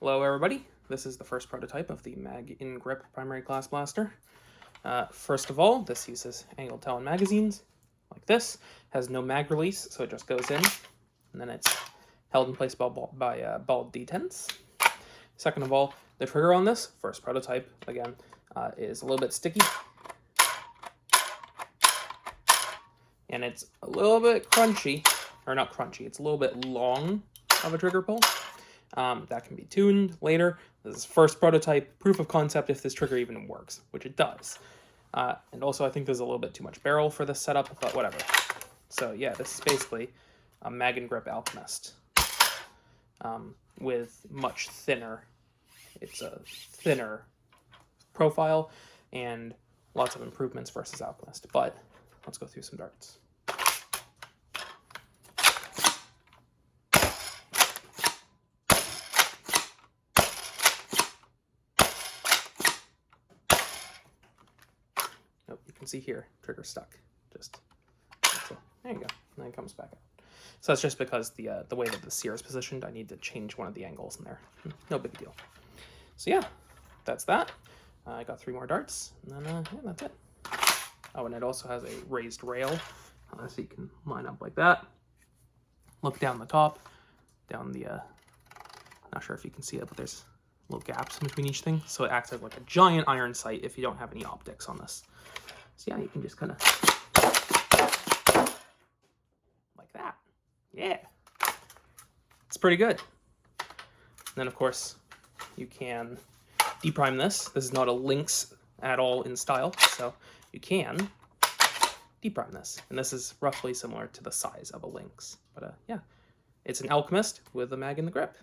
Hello everybody, this is the first prototype of the MIG Grip Primary Class Blaster. First of all, this uses angled Talon magazines, like this. Has no mag release, so it just goes in, and then it's held in place by ball detents. Second of all, the trigger on this, first prototype, again, is a little bit sticky. And it's a little bit crunchy, or not crunchy, it's a little bit long of a trigger pull. That can be tuned later. This is first prototype, proof of concept if this trigger even works, which it does. And also I think there's a little bit too much barrel for this setup, but whatever. So yeah, this is basically a MIG Grip Alchemist with much thinner. It's a thinner profile and lots of improvements versus Alchemist. But let's go through some darts. Oh, you can see here, trigger stuck. There you go, and then it comes back out. So that's just because the way that the sear is positioned, I need to change one of the angles in there. No big deal. So yeah, that's that. I got 3 more darts, and then yeah, that's it. Oh, and it also has a raised rail, so you can line up like that. Look down the top, down the, not sure if you can see it, but there's little gaps in between each thing. So it acts as like a giant iron sight if you don't have any optics on this. So yeah, you can just kind of, like that. Yeah. It's pretty good. And then of course, you can deprime this. This is not a Lynx at all in style, so you can deprime this. And this is roughly similar to the size of a Lynx. But yeah, it's an Alchemist with a mag in the grip.